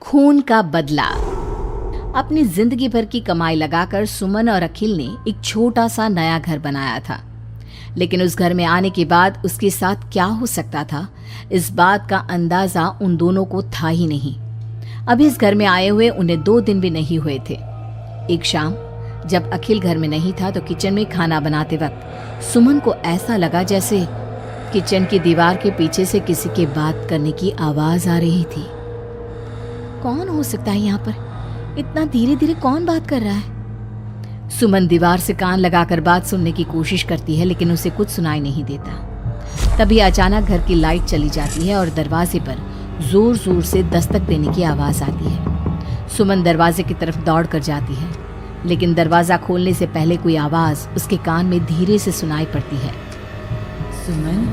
खून का बदला। अपनी जिंदगी भर की कमाई लगाकर सुमन और अखिल ने एक छोटा सा नया घर बनाया था, लेकिन उस घर में आने के बाद उसके साथ क्या हो सकता था, इस बात का अंदाजा उन दोनों को था ही नहीं। अभी इस घर में आए हुए उन्हें 2 दिन भी नहीं हुए थे। एक शाम जब अखिल घर में नहीं था तो किचन में खाना बनाते वक्त सुमन को ऐसा लगा जैसे किचन की दीवार के पीछे से किसी के बात करने की आवाज आ रही थी। कौन हो सकता है यहाँ पर? इतना धीरे धीरे कौन बात कर रहा है? सुमन दीवार से कान लगाकर बात सुनने की कोशिश करती है, लेकिन उसे कुछ सुनाई नहीं देता। तभी अचानक घर की लाइट चली जाती है और दरवाजे पर जोर जोर से दस्तक देने की आवाज आती है। सुमन दरवाजे की तरफ दौड़ कर जाती है, लेकिन दरवाजा खोलने से पहले कोई आवाज उसके कान में धीरे से सुनाई पड़ती है। सुमन,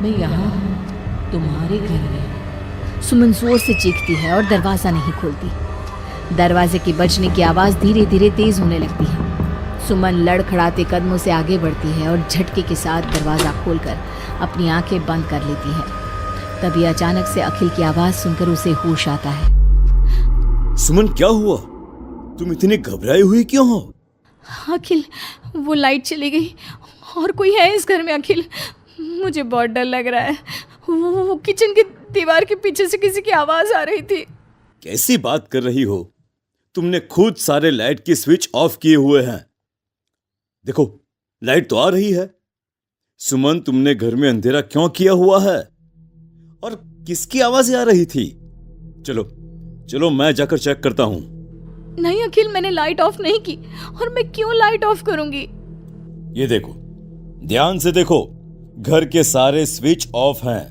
मैं यहाँ हूँ, तुम्हारे घर में। सुमन जोर से चीखती है और दरवाजा नहीं खोलती। दरवाजे की बजने की आवाज धीरे धीरे तेज होने लगती है। सुमन लड़खड़ाते कदमों से आगे बढ़ती है और झटके के साथ दरवाजा खोलकर अपनी आंखें बंद कर लेती है। तभी अचानक से अखिल की आवाज सुनकर उसे होश आता है। सुमन, क्या हुआ? तुम इतनी घबराई हुई क्यों हो? अखिल, वो लाइट चली गई और कोई है इस घर में। अखिल, मुझे बहुत डर लग रहा है। वो किचन की दीवार के पीछे से किसी की आवाज आ रही थी। कैसी बात कर रही हो? तुमने खुद सारे लाइट के स्विच ऑफ किए हुए हैं। देखो, लाइट तो आ रही है। सुमन, तुमने घर में अंधेरा क्यों किया हुआ है? और किसकी आवाजें आ रही थी? चलो चलो, मैं जाकर चेक करता हूं। नहीं अखिल, मैंने लाइट ऑफ नहीं की। और मैं क्यों लाइट ऑफ करूंगी? ये देखो, ध्यान से देखो, घर के सारे स्विच ऑफ हैं।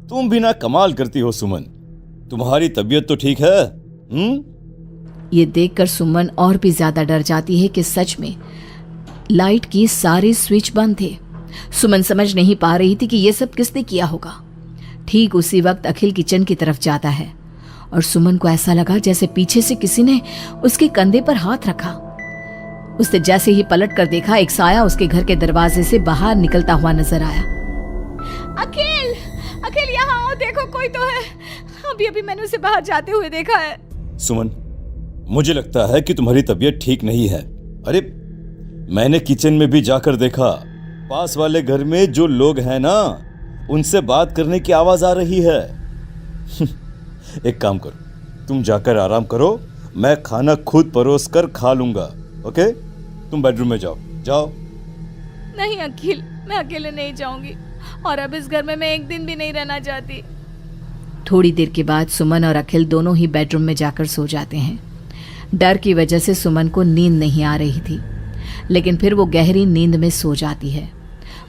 तुम भी ना कमाल करती हो सुमन। तुम्हारी तबीयत तो ठीक है? ये देखकर सुमन और भी ज्यादा डर जाती है कि सच में लाइट की सारे स्विच बंद थे। सुमन समझ नहीं पा रही थी कि ये सब किसने किया होगा। ठीक उसी वक्त अखिल किचन की तरफ जाता है और सुमन को ऐसा लगा जैसे पीछे से किसी ने उसके कंधे पर हाथ रखा। उसने जैसे ही पलट कर देखा, एक साया उसके घर के दरवाजे से बाहर निकलता हुआ नजर आया। अखिल, अखिल यहाँ आओ, देखो कोई तो है। अभी अभी मैंने उसे बाहर जाते हुए देखा है। सुमन, मुझे लगता है कि तुम्हारी तबीयत ठीक नहीं है। अरे, मैंने किचन में भी जाकर देखा। पास वाले घर में जो लोग हैं ना, उनसे बात करने की आवाज आ रही है। एक काम करो, तुम जाकर आराम करो, मैं खाना खुद परोस कर खा लूंगा। ओके? तुम बेडरूम में जाओ। जाओ। नहीं अखिल, मैं अकेले नहीं जाऊंगी और अब इस घर में मैं एक दिन भी नहीं रहना चाहती। थोड़ी देर के बाद सुमन और अखिल दोनों ही बेडरूम में जाकर सो जाते हैं। डर की वजह से सुमन को नींद नहीं आ रही थी, लेकिन फिर वो गहरी नींद में सो जाती है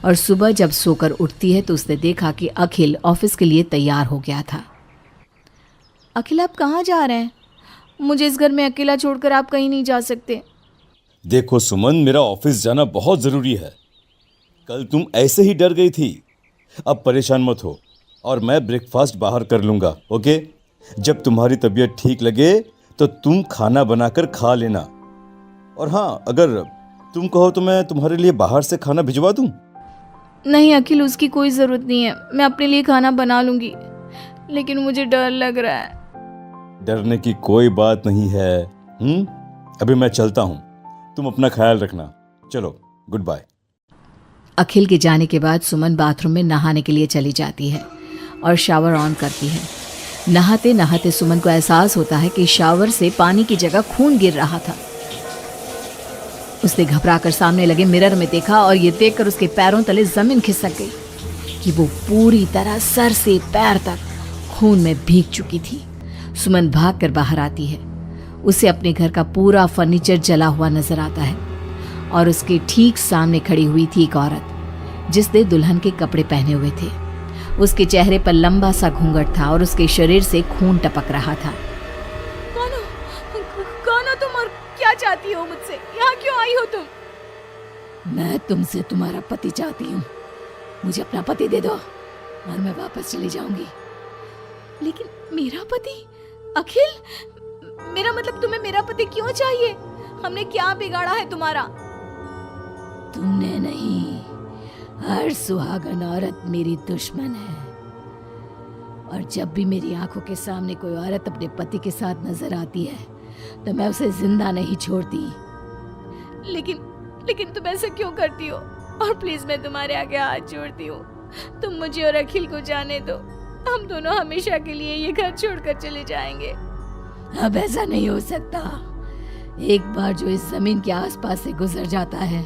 और सुबह जब सोकर उठती है तो उसने देखा कि अखिल ऑफिस के लिए तैयार हो गया था। अखिल, आप कहाँ जा रहे हैं? मुझे इस घर में अकेला छोड़कर आप कहीं नहीं जा सकते। देखो सुमन, मेरा ऑफिस जाना बहुत जरूरी है। कल तुम ऐसे ही डर गई थी। अब परेशान मत हो और मैं ब्रेकफास्ट बाहर कर लूंगा। ओके? जब तुम्हारी तबीयत ठीक लगे तो तुम खाना बनाकर खा लेना। और हाँ, अगर तुम कहो तो मैं तुम्हारे लिए बाहर से खाना भिजवा दूं। नहीं अखिल, उसकी कोई ज़रूरत नहीं है। मैं अपने लिए खाना बना लूंगी, लेकिन मुझे डर लग रहा है। डरने की कोई बात नहीं है। अभी मैं चलता हूँ, तुम अपना ख्याल रखना। चलो, गुड बाय। अखिल के जाने के बाद सुमन बाथरूम में नहाने के लिए चली जाती है और शावर ऑन करती है। नहाते नहाते सुमन को एहसास होता है कि शावर से पानी की जगह खून गिर रहा था। उसने घबराकर सामने लगे मिरर में देखा और ये देखकर उसके पैरों तले जमीन खिसक गई कि वो पूरी तरह सर से पैर तक खून में भीग चुकी थी। सुमन भागकर बाहर आती है। उसे अपने घर का पूरा फर्नीचर जला हुआ नजर आता है और उसके ठीक सामने खड़ी हुई थी एक औरत जिसने दुल्हन के कपड़े पहने हुए थे। उसके चेहरे पर लंबा सा घूंघट था और उसके शरीर से खून टपक रहा था। कौन हो तुम और क्या चाहती हो मुझसे? यहाँ क्यों आई हो तुम? मैं तुमसे तुम्हारा पति चाहती हूँ। मुझे अपना पति दे दो और मैं वापस चली जाऊंगी। लेकिन मेरा पति? अखिल, मेरा मतलब तुम्हें मेरा पति क्यों चाहिए? हमने क्या बिगाड़ा है तुम्हारा? तुमने नहीं, हर सुहागन औरत मेरी दुश्मन है। और जब भी मेरी आंखों के सामने कोई औरत अपने पति के साथ नजर आती है तो मैं उसे जिंदा नहीं छोड़ती। लेकिन तुम ऐसा क्यों करती हो? और प्लीज मैं तुम्हारे आगे हाथ जोड़ती हूँ, तुम मुझे और अखिल को जाने दो। हम दोनों हमेशा के लिए ये घर छोड़कर चले जाएंगे। अब ऐसा नहीं हो सकता। एक बार जो इस जमीन के आसपास से गुजर जाता है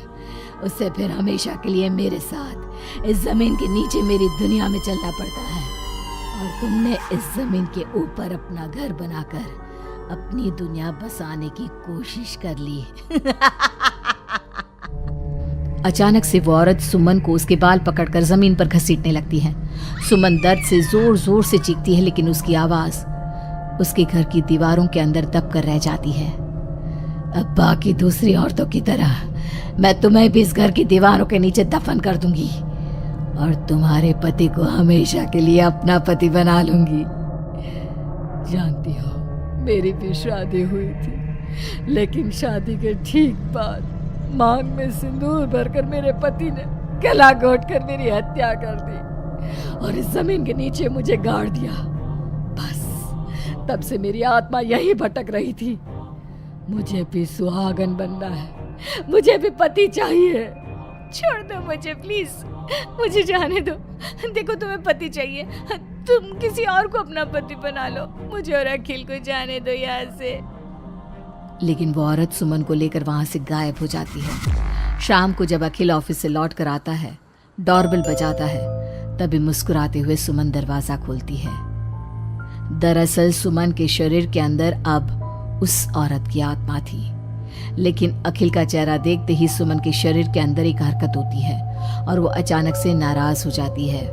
उससे फिर हमेशा के लिए मेरे साथ इस जमीन के नीचे मेरी दुनिया में चलना पड़ता है। और तुमने इस जमीन के ऊपर अपना घर बनाकर अपनी दुनिया बसाने की कोशिश कर ली। अचानक से वो औरत सुमन को उसके बाल पकड़कर जमीन पर घसीटने लगती है। सुमन दर्द से जोर जोर से चीखती है, लेकिन उसकी आवाज उसके घर की दीवारों के अंदर दब कर रह जाती है। अब बाकी दूसरी औरतों की तरह मैं तुम्हें भी इस घर की दीवारों के नीचे दफन कर दूंगी और तुम्हारे पति को हमेशा के लिए अपना पति बना लूंगी। जानती हो, मेरी भी शादी हुई थी, लेकिन शादी के ठीक बाद मांग में सिंदूर भरकर मेरे पति ने गला घोट कर मेरी हत्या कर दी और इस जमीन के नीचे मुझे गाड़ दिया। बस तब से मेरी आत्मा यही भटक रही थी। मुझे भी सुहागन बनना है, मुझे भी पति चाहिए। छोड़ दो मुझे प्लीज, मुझे जाने दो। देखो तुम्हें पति चाहिए, तुम किसी और को अपना पति बना लो। मुझे और अखिल को जाने दो यहाँ से। लेकिन वो औरत सुमन को लेकर वहां से गायब हो जाती है। शाम को जब अखिल ऑफिस से लौट कर आता है, डोरबेल बजाता है, तभी मुस्कुराते हुए सुमन दरवाजा खोलती है। दरअसल सुमन के शरीर के अंदर अब उस औरत की आत्मा थी, लेकिन अखिल का चेहरा देखते ही सुमन के शरीर के अंदर एक हरकत होती है और वो अचानक से नाराज हो जाती है।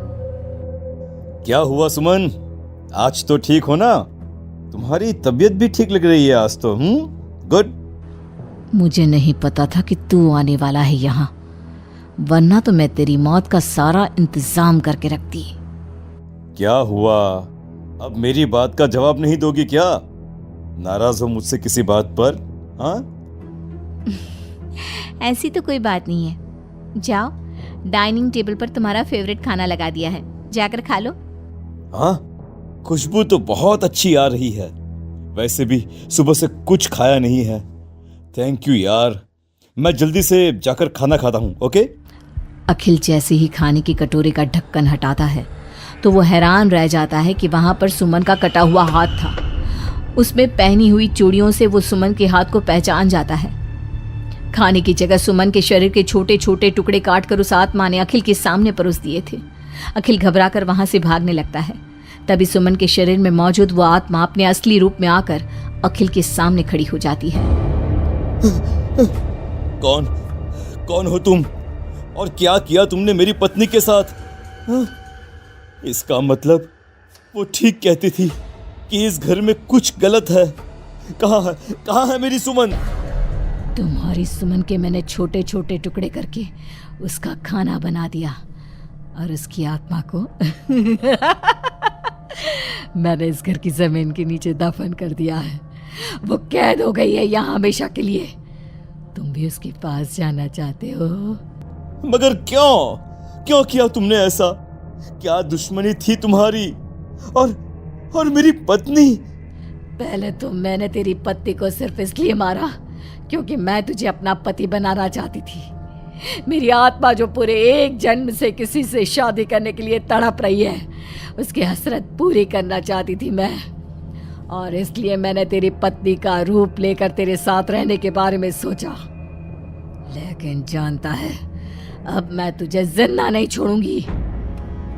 क्या हुआ सुमन? आज तो ठीक हो ना? तुम्हारी तबीयत भी ठीक लग रही है आज तो। गुड। मुझे नहीं पता था कि तू आने वाला है यहाँ, वरना तो मैं तेरी मौत का सारा इंतजाम करके रखती। क्या हुआ? अब मेरी बात का जवाब नहीं दोगी क्या? नाराज हो मुझसे किसी बात पर? हाँ? ऐसी तो कोई बात नहीं है। जाओ, डाइनिंग टेबल पर तुम्हारा फेवरेट खाना लगा दिया है, जाकर खा लो। हाँ, खुशबू तो बहुत अच्छी आ रही है। वैसे भी सुबह से कुछ खाया नहीं है। थैंक यू यार, मैं जल्दी से जाकर खाना खाता हूँ। ओके? अखिल जैसे ही खाने की कटोरे का ढक्कन हटाता है तो वो हैरान रह जाता है कि वहां पर सुमन का कटा हुआ हाथ था। उसमें पहनी हुई चूड़ियों से वो सुमन के हाथ को पहचान जाता है। खाने की जगह सुमन के शरीर के छोटे छोटे टुकड़े काटकर उस आत्मा ने अखिल के सामने परोस दिए थे। अखिल घबराकर वहां से भागने लगता है। तभी सुमन के शरीर में मौजूद वो आत्मा अपने असली रूप में आकर अखिल के सामने खड़ी हो जाती है। कौन हो तुम? और क्या किया तुमने मेरी पत्नी के साथ? इसका मतलब वो ठीक कहती थी कि इस घर में कुछ गलत है। कहाँ है मेरी सुमन? तुम्हारी सुमन के मैंने छोटे छोटे टुकड़े करके उसका खाना बना दिया और उसकी आत्मा को मैंने इस घर की जमीन के नीचे दफन कर दिया है। वो कैद हो गई है यहाँ हमेशा के लिए। तुम भी उसके पास जाना चाहते हो? मगर क्यों किया तुमने ऐसा? क्या दुश्मनी थी तुम्हारी और मेरी पत्नी? पहले तो मैंने तेरी पत्नी को सिर्फ इसलिए मारा क्योंकि मैं तुझे अपना पति बनाना चाहती थी। मेरी आत्मा जो पूरे एक जन्म से किसी से शादी करने के लिए तड़प रही है, उसकी हसरत पूरी करना चाहती थी मैं। और इसलिए मैंने तेरी पत्नी का रूप लेकर तेरे साथ रहने के बारे में सोचा। लेकिन जानता है, अब मैं तुझे जिंदा नहीं छोड़ूंगी।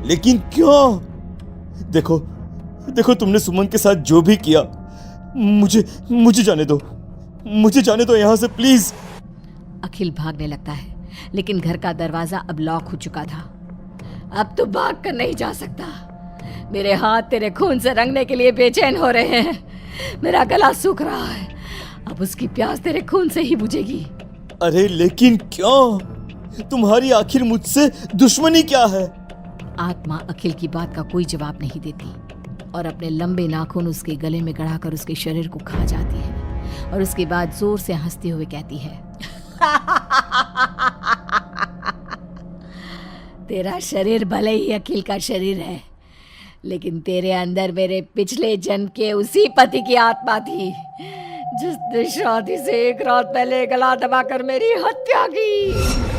लेकिन क्यों? देखो तुमने सुमन के साथ जो भी किया, मुझे जाने दो यहाँ से प्लीज। अखिल भागने लगता है, लेकिन घर का दरवाजा अब लॉक हो चुका था। अब तो भाग कर नहीं जा सकता। मेरे हाथ तेरे खून से रंगने के लिए बेचैन हो रहे हैं। मेरा गला सूख रहा है, अब उसकी प्यास तेरे खून से ही बुझेगी। अरे लेकिन क्यों? तुम्हारी आखिर मुझसे दुश्मनी क्या है? आत्मा अखिल की बात का कोई जवाब नहीं देती और अपने लंबे नाखून उसके गले में गड़ाकर उसके शरीर को खा जाती है और उसके बाद जोर से हंसते हुए कहती है, तेरा शरीर भले ही अखिल का शरीर है, लेकिन तेरे अंदर मेरे पिछले जन्म के उसी पति की आत्मा थी जिसने शादी से एक रात पहले गला दबाकर मेरी हत्या की।